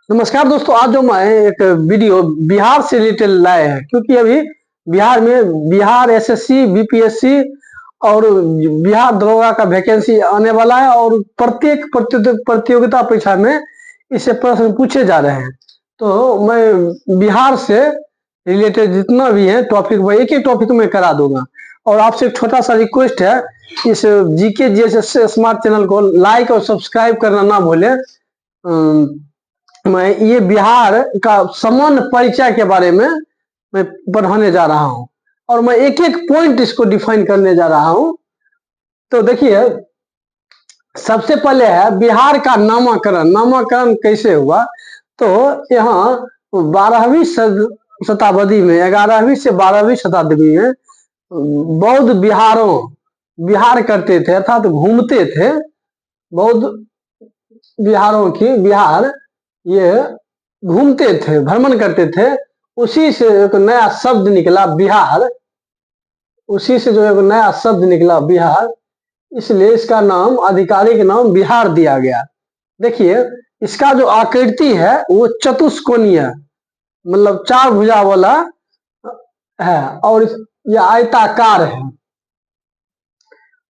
नमस्कार दोस्तों, आज जो मैं एक वीडियो बिहार से रिलेटेड लाए हैं क्योंकि अभी बिहार में बिहार एसएससी बीपीएससी और बिहार दरोगा का वैकेंसी आने वाला है और प्रत्येक प्रतियोगिता परीक्षा में इससे प्रश्न पूछे जा रहे हैं। तो मैं बिहार से रिलेटेड जितना भी है टॉपिक वो एक एक टॉपिक में करा दूंगा और आपसे एक छोटा सा रिक्वेस्ट है, इस जीके जीएस स्मार्ट चैनल को लाइक और सब्सक्राइब करना ना भूलें। मैं ये बिहार का सामान्य परिचय के बारे में मैं पढ़ाने जा रहा हूं और मैं एक एक पॉइंट इसको डिफाइन करने जा रहा हूं। तो देखिए, सबसे पहले है बिहार का नामकरण। नामकरण कैसे हुआ? तो यहाँ 12वीं शताब्दी में, 11वीं से 12वीं शताब्दी में बौद्ध बिहार करते थे, अर्थात घूमते थे। बौद्ध बिहारों की बिहार ये घूमते थे, भ्रमण करते थे। उसी से एक नया शब्द निकला बिहार, उसी से जो एक नया शब्द निकला बिहार, इसलिए इसका नाम, आधिकारिक नाम बिहार दिया गया। देखिए, इसका जो आकृति है वो चतुष्कोणीय, मतलब 4 भुजा वाला है और यह आयताकार है।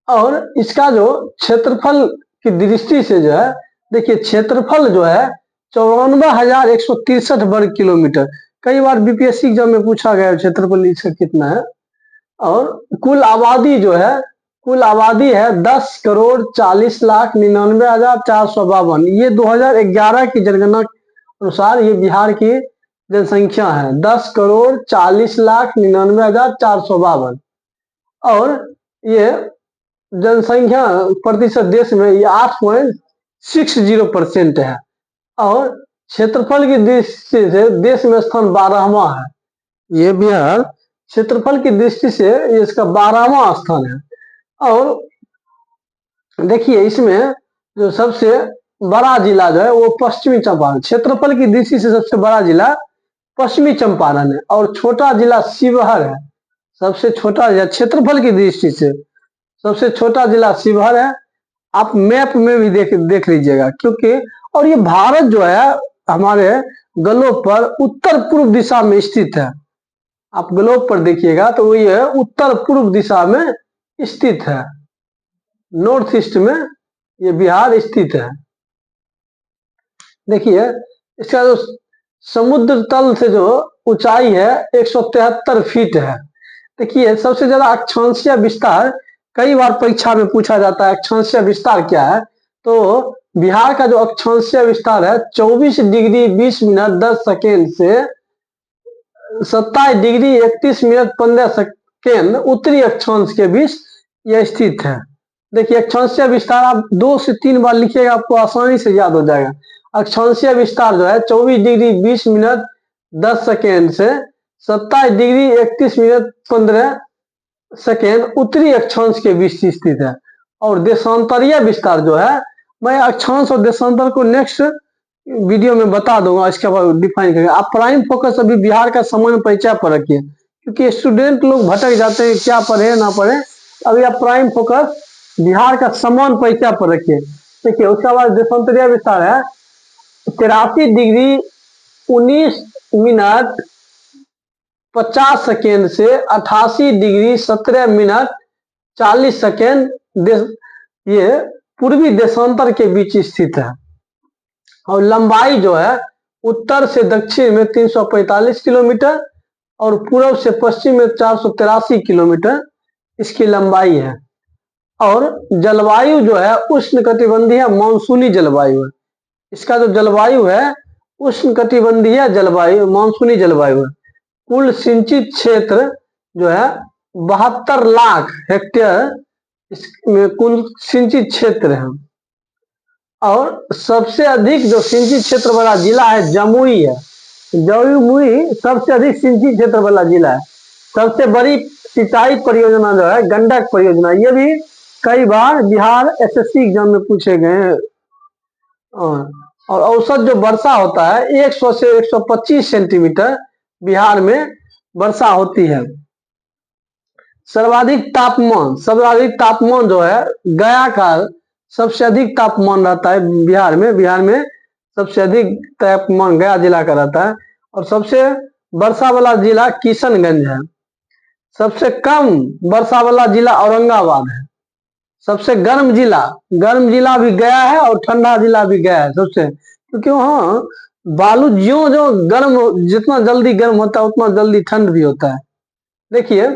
और इसका जो क्षेत्रफल की दृष्टि से जो है, देखिए क्षेत्रफल जो है 94,163 वर्ग किलोमीटर। कई बार बीपीएससी एग्जाम में पूछा गया क्षेत्रफल इसका कितना है। और कुल आबादी जो है, कुल आबादी है 10,40,99,452। ये 2011 की जनगणना अनुसार ये बिहार की जनसंख्या है, 10,40,99,452। और ये जनसंख्या प्रतिशत देश में ये 8.60% है। और क्षेत्रफल की दृष्टि से देश में स्थान 12वां है। ये बिहार क्षेत्रफल की दृष्टि से ये इसका 12वां स्थान है। और देखिए, इसमें जो सबसे बड़ा जिला जो है वो पश्चिमी चंपारण, क्षेत्रफल की दृष्टि से सबसे बड़ा जिला पश्चिमी चंपारण है। और छोटा जिला शिवहर है, सबसे छोटा जिला क्षेत्रफल की दृष्टि से सबसे छोटा जिला शिवहर है। आप मैप में भी देख लीजिएगा, क्योंकि और ये भारत जो है हमारे ग्लोब पर उत्तर पूर्व दिशा में स्थित है। आप ग्लोब पर देखिएगा तो ये उत्तर पूर्व दिशा में स्थित है, नॉर्थ ईस्ट में ये बिहार स्थित है। देखिए, इसका जो समुद्र तल से जो ऊंचाई है 173 फीट है। देखिए, सबसे ज्यादा अक्षांशीय विस्तार कई बार परीक्षा में पूछा जाता है, अक्षांशीय विस्तार क्या है? तो बिहार का जो अक्षांशीय विस्तार है 24 डिग्री 20 मिनट 10 सेकेंड से 27 डिग्री 31 मिनट 15 सेकेंड उत्तरी अक्षांश के बीच यह स्थित है। देखिए, अक्षांशीय विस्तार आप 2 से 3 बार लिखिएगा, आपको आसानी से याद हो जाएगा। अक्षांशीय विस्तार जो है 24 डिग्री 20 मिनट 10 सेकेंड से 27 डिग्री 31 मिनट 15 सेकेंड उत्तरी अक्षांश के बीच स्थित है। और देशांतरीय विस्तार जो है, मैं अक्षांश और देशांतर को नेक्स्ट वीडियो में बता दूंगा, इसके बाद डिफाइन करेंगे। आप प्राइम फोकस अभी बिहार का सामान्य परिचय पर रखिए, क्योंकि स्टूडेंट लोग भटक जाते हैं, क्या पढ़े ना पढ़े। अभी आप प्राइम फोकस बिहार का सामान्य परिचय पर रखिए। देखिए, उसके बाद देशांतरीय विस्तार है 83 डिग्री 19 मिनट 50 सेकेंड से 88 डिग्री 17 मिनट 40 सेकेंड ये पूर्वी देशांतर के बीच स्थित है। और लंबाई जो है उत्तर से दक्षिण में 345 किलोमीटर और पूर्व से पश्चिम में 483 किलोमीटर इसकी लंबाई है। और जलवायु जो है उष्णकटिबंधीय मानसूनी जलवायु है। इसका जो जलवायु है उष्णकटिबंधीय जलवायु, मानसूनी जलवायु है। कुल सिंचित क्षेत्र जो है 72 लाख हेक्टेयर इसमें कुल सिंचित क्षेत्र है। और सबसे अधिक जो सिंचित क्षेत्र वाला जिला है जमुई है। जमुई सबसे अधिक सिंचित क्षेत्र वाला जिला है। सबसे बड़ी सिंचाई परियोजना जो है गंडक परियोजना, ये भी कई बार बिहार एसएससी एग्जाम में पूछे गए हैं। और औसत जो वर्षा होता है 100 से 125 सेंटीमीटर बिहार में वर्षा होती है। सर्वाधिक तापमान जो है गया का सबसे अधिक तापमान रहता है बिहार में। बिहार में सबसे अधिक तापमान गया जिला का रहता है, और सबसे वर्षा वाला जिला किशनगंज है। सबसे कम वर्षा वाला जिला औरंगाबाद है। सबसे गर्म जिला भी गया है और ठंडा जिला भी गया है सबसे, क्योंकि वहाँ बालू ज्यो जो गर्म, जितना जल्दी गर्म होता है उतना जल्दी ठंड भी होता है। देखिए,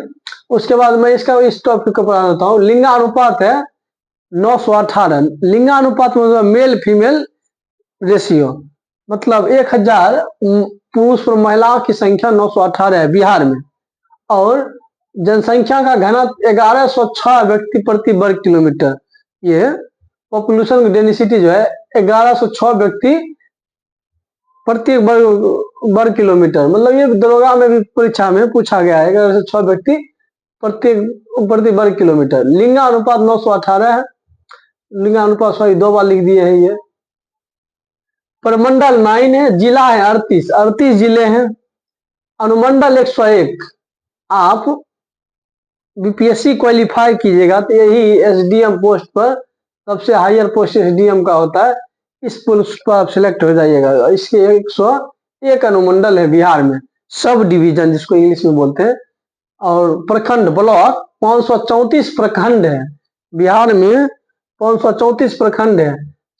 उसके बाद मैं इस टॉपिक को पढ़ा देता हूँ। लिंगानुपात है 918। लिंगानुपात मतलब मेल फीमेल रेशियो, मतलब 1000 पुरुष और महिलाओं की संख्या 918 है बिहार में, और जनसंख्या का घनत्व 1106 व्यक्ति प्रति वर्ग किलोमीटर। ये पॉपुलेशन डेंसिटी जो है 1106 व्यक्ति प्रति वर्ग किलोमीटर, मतलब ये दरोगा में भी परीक्षा में पूछा गया है, 1106 व्यक्ति प्रति वर्ग किलोमीटर। लिंगानुपात 918 है। लिंगानुपात सॉरी 2 बार लिख दिए हैं ये। प्रमंडल 9 है, जिला है 38 जिले हैं। अनुमंडल 101। आप बीपीएससी क्वालिफाई कीजिएगा तो यही एसडीएम पोस्ट पर, सबसे हायर पोस्ट एसडीएम का होता है, इस पोस्ट पर आप सिलेक्ट हो जाइएगा। इसके 101 अनुमंडल है बिहार में, सब डिवीजन जिसको इंग्लिश में बोलते हैं। और प्रखंड ब्लॉक 534 प्रखंड है बिहार में, 534 प्रखंड है।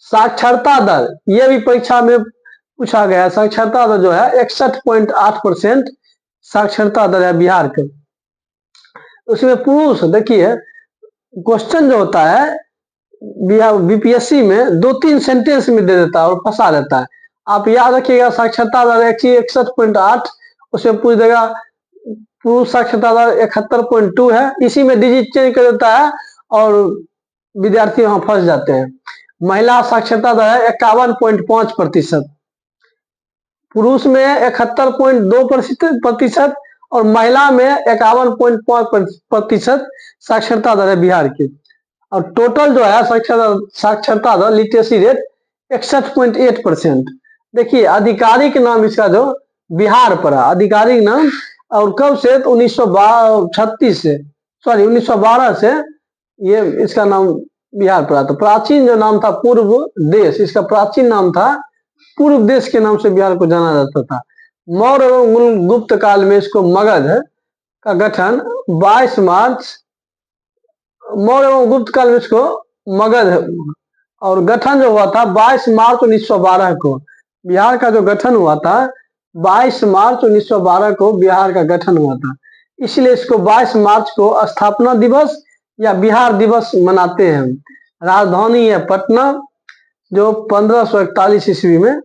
साक्षरता दर, ये भी परीक्षा में पूछा गया है। साक्षरता दर जो है 61.8% साक्षरता दर है बिहार के। उसमें पुरुष, देखिए क्वेश्चन जो होता है बीपीएससी में 2-3 सेंटेंस में दे देता है और फंसा देता है। आप याद रखिएगा, साक्षरता दर 61.8, उसमें पूछ देगा पुरुष साक्षरता दर 71.2 है, इसी में डिजिट चेंज कर देता है और विद्यार्थी वहां फंस जाते हैं। महिला साक्षरता दर है 51.5%, पुरुष में 71.2% और महिला में 51.5% साक्षरता दर है बिहार की। और टोटल जो है साक्षरता दर लिटरेसी रेट 61.8%। देखिए, आधिकारिक नाम इसका जो बिहार पड़ा, आधिकारिक नाम, और कब से, तो 1912 से ये इसका नाम बिहार पड़ा। तो प्राचीन जो नाम था पूर्व देश, इसका प्राचीन नाम था पूर्व देश के नाम से बिहार को जाना जाता था। मौर्य एवं गुप्त काल में इसको मगध का गठन 22 मार्च, मौर्य एवं गुप्त काल में इसको मगध, और गठन जो हुआ था 22 मार्च 1912 को। बिहार का जो गठन हुआ था 22 मार्च 1912 को बिहार का गठन हुआ था, इसलिए इसको 22 मार्च को स्थापना दिवस या बिहार दिवस मनाते हैं। राजधानी है पटना, जो 1541 ईस्वी में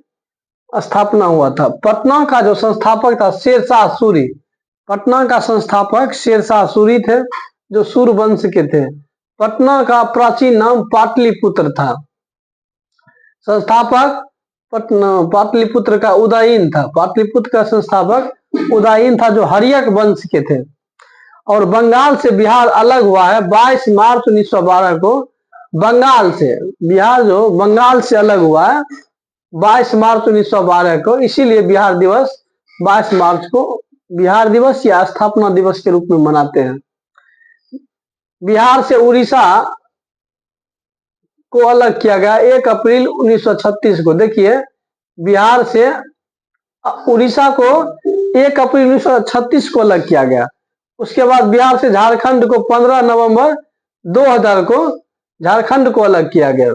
स्थापना हुआ था। पटना का जो संस्थापक था शेरशाह सूरी, पटना का संस्थापक शेरशाह सूरी थे, जो सूर वंश के थे। पटना का प्राचीन नाम पाटलिपुत्र था। संस्थापक पाटलिपुत्र का उदयीन था। पाटलिपुत्र का संस्थापक उदयीन था, जो हर्यक वंश के थे। और बंगाल से बिहार अलग हुआ है 22 मार्च 1912 को। बंगाल से बिहार जो बंगाल से अलग हुआ है 22 मार्च 1912 को, इसीलिए बिहार दिवस 22 मार्च को बिहार दिवस या स्थापना दिवस के रूप में मनाते हैं। बिहार से उड़ीसा को अलग किया गया 1 अप्रैल 1936 को। देखिए, बिहार से उड़ीसा को 1 अप्रैल 1936 को अलग किया गया। उसके बाद बिहार से झारखंड को 15 नवंबर 2000 को झारखंड को अलग किया गया,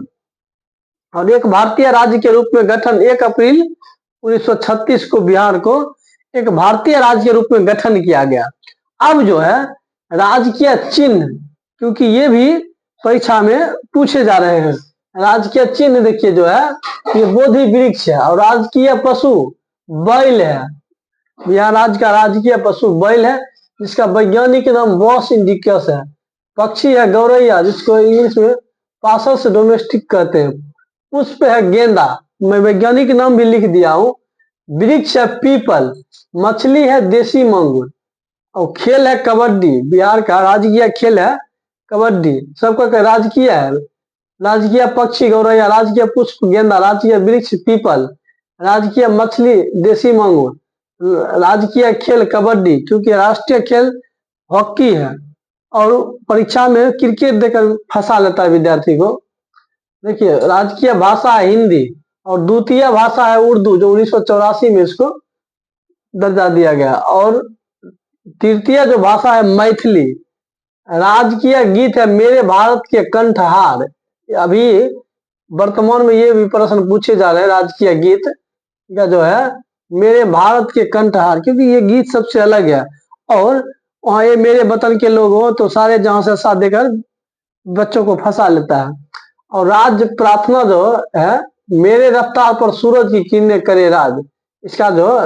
और एक भारतीय राज्य के रूप में गठन 1 अप्रैल 1936 को बिहार को एक भारतीय राज्य के रूप में गठन किया गया। अब जो है राजकीय चिन्ह, क्योंकि ये भी परीक्षा में पूछे जा रहे हैं, राजकीय चिन्ह देखिए जो है ये बोधि वृक्ष है, और राजकीय पशु बैल है। बिहार राज्य का राजकीय पशु बैल है, जिसका वैज्ञानिक नाम बॉस इंडिकस है। पक्षी है गौरैया, जिसको इंग्लिश में पासस डोमेस्टिक कहते हैं। पुष्प है गेंदा, मैं वैज्ञानिक नाम भी लिख दिया हूँ। वृक्ष है पीपल। मछली है देसी मांगुर, और खेल है कबड्डी। बिहार का राजकीय खेल है कबड्डी। सबका राजकीय है, राजकीय पक्षी गौरैया, राजकीय पुष्प गेंदा, राजकीय वृक्ष पीपल, राजकीय मछली देसी मांगुर, राजकीय खेल कबड्डी, क्योंकि राष्ट्रीय खेल हॉकी है। और परीक्षा में क्रिकेट देकर फंसा लेता है विद्यार्थी को। देखिए, राजकीय भाषा है हिंदी, और द्वितीय भाषा है उर्दू, जो 1984 में इसको दर्जा दिया गया। और तृतीय जो भाषा है मैथिली। राजकीय गीत है मेरे भारत के कंठहार। अभी वर्तमान में ये भी प्रश्न पूछे जा रहे हैं, राजकीय गीत का जो है मेरे भारत के कंठहार, क्योंकि ये गीत सबसे अलग है। और वहाँ ये मेरे वतन के लोग हो तो सारे जहां से साथ देकर बच्चों को फंसा लेता है। और राज्य प्रार्थना जो है मेरे रफ्तार पर सूरज की किरणें करे राज। इसका जो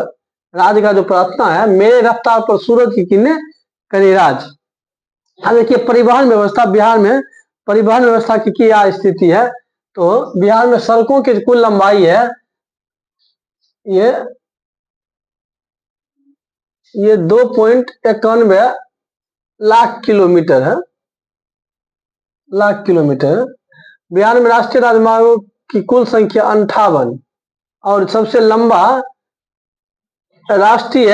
राज का जो प्रार्थना है मेरे रफ्तार पर सूरज की किरणें करे राज। अब देखिए परिवहन व्यवस्था, बिहार में परिवहन व्यवस्था की क्या स्थिति है। तो बिहार में सड़कों की कुल लंबाई है ये 2.91 लाख किलोमीटर है, लाख किलोमीटर। बिहार में राष्ट्रीय राजमार्गों की कुल संख्या 58 और सबसे लंबा राष्ट्रीय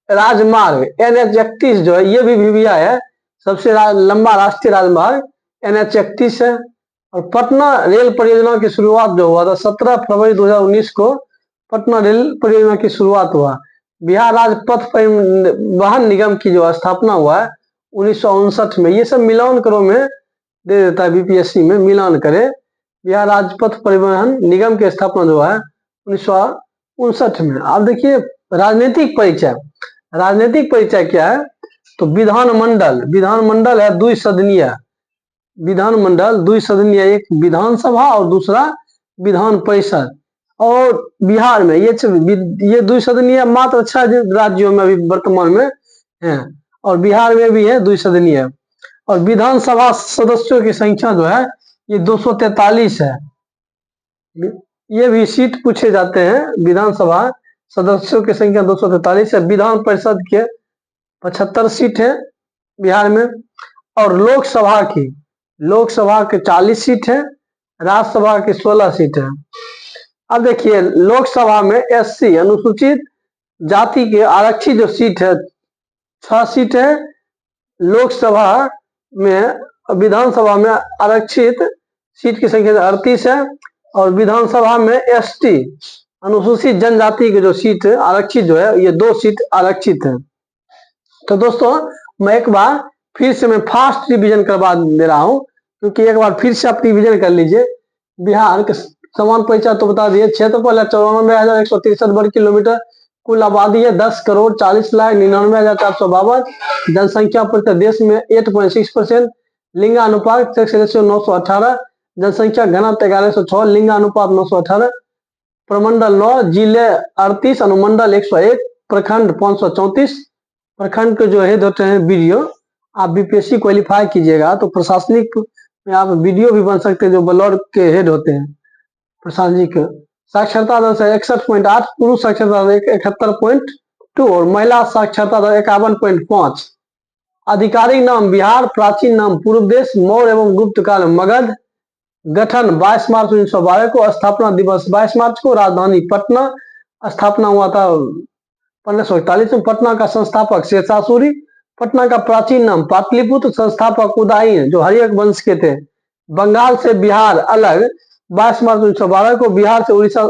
राजमार्ग NH31 जो है ये भी VVI है। सबसे लंबा राष्ट्रीय राजमार्ग NH31 है। और पटना रेल परियोजना की शुरुआत जो हुआ था 17 फरवरी 2019 को पटना रेल परियोजना की शुरुआत हुआ। बिहार राज्य पथ परिवहन निगम की जो स्थापना हुआ है 1959 में। ये सब मिलान करो में दे देता है BPSC में, मिलान करे। बिहार राज्य पथ परिवहन निगम की स्थापना जो है 1959 में। अब देखिए राजनीतिक परिचय। राजनीतिक परिचय क्या है, तो विधानमंडल। विधानमंडल है द्विसदनीय। विधानमंडल द्विसदनीय, एक विधानसभा और दूसरा विधान परिषद। और बिहार में ये द्विसदनीय मात्र 6 राज्यों में अभी वर्तमान में है, और बिहार में भी है द्विसदनीय। और विधानसभा सदस्यों की संख्या जो है ये 243 है। ये भी सीट पूछे जाते हैं। विधानसभा सदस्यों की संख्या 243 है। विधान परिषद के 75 सीट है बिहार में। और लोकसभा के 40 सीट है, राज्यसभा की 16 सीट है। अब देखिए लोकसभा में SC अनुसूचित जाति के आरक्षित जो सीट है 6 सीट है। लोकसभा में विधानसभा में आरक्षित सीट की संख्या 38 है। और विधानसभा में ST अनुसूचित जनजाति के जो सीट आरक्षित जो है ये 2 सीट आरक्षित है। तो दोस्तों मैं एक बार फिर से मैं फास्ट रिवीजन करवा दे रहा हूं, क्योंकि एक बार फिर से आप रिवीजन कर लीजिए। बिहार के समान परिचय तो बता दिए। क्षेत्रफल है 94,163 वर्ग किलोमीटर। कुल आबादी है 10,40,99,452। जनसंख्या प्रतिशत देश में 8.6%। लिंगानुपात 918। जनसंख्या घनत्व 1106। लिंगानुपात 918। प्रमंडल 9, जिले 38, अनुमंडल 101, प्रखंड 534। प्रखंड के जो हेड होते हैं वीडियो, आप BPSC क्वालिफाई कीजिएगा तो प्रशासनिक में आप वीडियो भी बन सकते हैं, जो ब्लॉक के हेड होते हैं प्रशासनिक। साक्षरता दर से 61.8, पुरुष साक्षरता दर 71.2 और महिला साक्षरता दर 51.5। आधिकारिक नाम बिहार, प्राचीन नाम पूर्व देश, मौर्य एवं गुप्त काल मगध। गठन 22 मार्च 1912 को। स्थापना दिवस 22 मार्च को। राजधानी पटना। स्थापना हुआ था 1541 में। पटना का संस्थापक शेरशाह सूरी। पटना का प्राचीन नाम पाटलिपुत्र। संस्थापक उदयन जो हर्यक वंश के थे। बंगाल से बिहार अलग 22 मार्च 1912 को। बिहार से उड़ीसा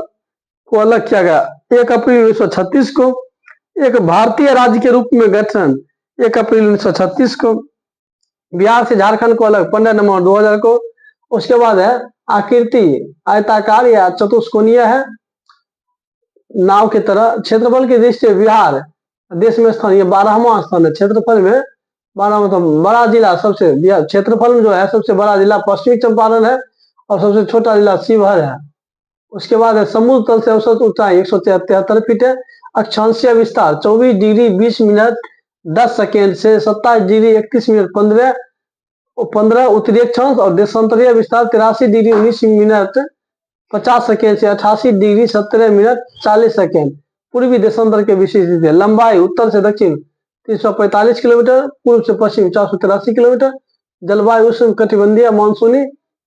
को अलग किया गया 1 अप्रैल 1936 को। एक भारतीय राज्य के रूप में गठन 1 अप्रैल 1936 को। बिहार से झारखंड को अलग 15 नवंबर 2000 को। उसके बाद है आकृति आयताकार या चतुष्कोणीय है, नाव की तरह। क्षेत्रफल की दृष्टि से बिहार देश में स्थान ये 12वां स्थान है। क्षेत्रफल में 12वां, मतलब बड़ा जिला सबसे क्षेत्रफल में जो है सबसे बड़ा जिला पश्चिमी चंपारण है और सबसे छोटा जिला शिवहर है। उसके बाद है समुद्र तल से औसत ऊंचाई 173 फीट है। अक्षांशीय विस्तार 24 डिग्री 20 मिनट 10 सेकेंड से 27 डिग्री 31 मिनट 15 उत्तरी अक्षांश। और देशांतरीय विस्तार 83 डिग्री 19 मिनट 50 सेकेंड से 88 डिग्री 17 मिनट 40 सेकेंड पूर्वी देशांतर के विशिष्ट है। लंबाई उत्तर से दक्षिण 345 किलोमीटर, पूर्व से पश्चिम 483 किलोमीटर। जलवायु उष्ण कटिबंधीय मानसूनी।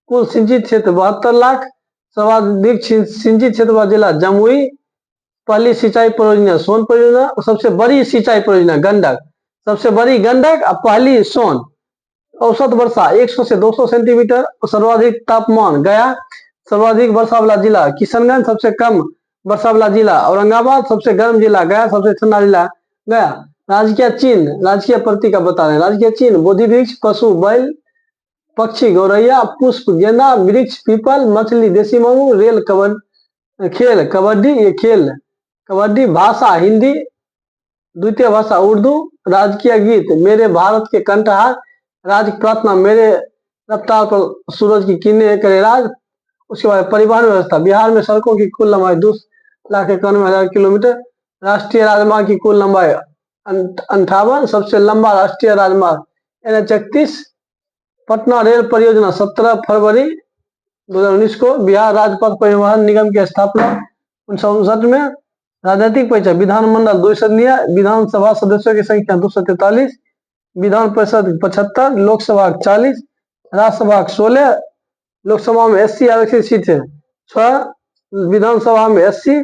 कुल सिंचित क्षेत्र 72 लाख। सर्वाधिक सिंचित क्षेत्र वाला जिला जमुई। पहली सिंचाई परियोजना सोन परियोजना। सबसे बड़ी सिंचाई परियोजना गंडक, सबसे बड़ी गंडक और पहली सोन। औसत वर्षा 100 से 200 सेंटीमीटर। सर्वाधिक तापमान गया सर्वाधिक वर्षा वाला जिला किशनगंज, सबसे कम वर्षा वाला जिला औरंगाबाद, सबसे गर्म जिला गया, सबसे ठंडा जिला गया। राजकीय चिन्ह, राजकीय प्रतीक का बता रहे हैं। राजकीय चिन्ह बोधि वृक्ष, पशु बैल, पक्षी गौरैया, पुष्प गेंदा, वृक्ष पीपल, मछली देसी मांगू, रेल कबड्डी, खेल कबड्डी, ये खेल कबड्डी, भाषा हिंदी, द्वितीय भाषा उर्दू, राजकीय गीत मेरे भारत के कंठहार, राज प्रार्थना मेरे रफ्तार पर सूरज की किरणें करे राज। उसके बाद परिवहन व्यवस्था, बिहार में सड़कों की कुल लंबाई 2,91,000 किलोमीटर, राष्ट्रीय राजमार्ग की कुल लंबाई 58, सबसे लंबा राष्ट्रीय राजमार्ग NH31। पटना रेल परियोजना 17 फरवरी 2019 को। बिहार राजपथ परिवहन निगम की स्थापना 1959 में। राजनीतिक परिचय, विधानमंडल 2 सदनीय, विधानसभा सदस्यों की संख्या 243, विधान परिषद 75, लोकसभा 40, राज्यसभा 16, लोकसभा में SC आरक्षित सीट है 6, विधानसभा में SC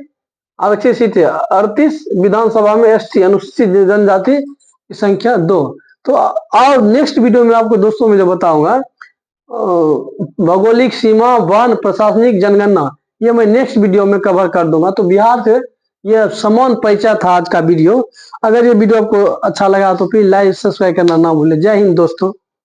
आरक्षित सीट है 38, विधानसभा में ST अनुसूचित जनजाति की संख्या 2। तो और नेक्स्ट वीडियो में आपको दोस्तों में जो बताऊंगा भौगोलिक सीमा, वन, प्रशासनिक जनगणना, ये मैं नेक्स्ट वीडियो में कवर कर दूंगा। तो बिहार से ये समान परिचय था आज का वीडियो। अगर ये वीडियो आपको अच्छा लगा तो प्लीज लाइक सब्सक्राइब करना ना भूलें। जय हिंद दोस्तों।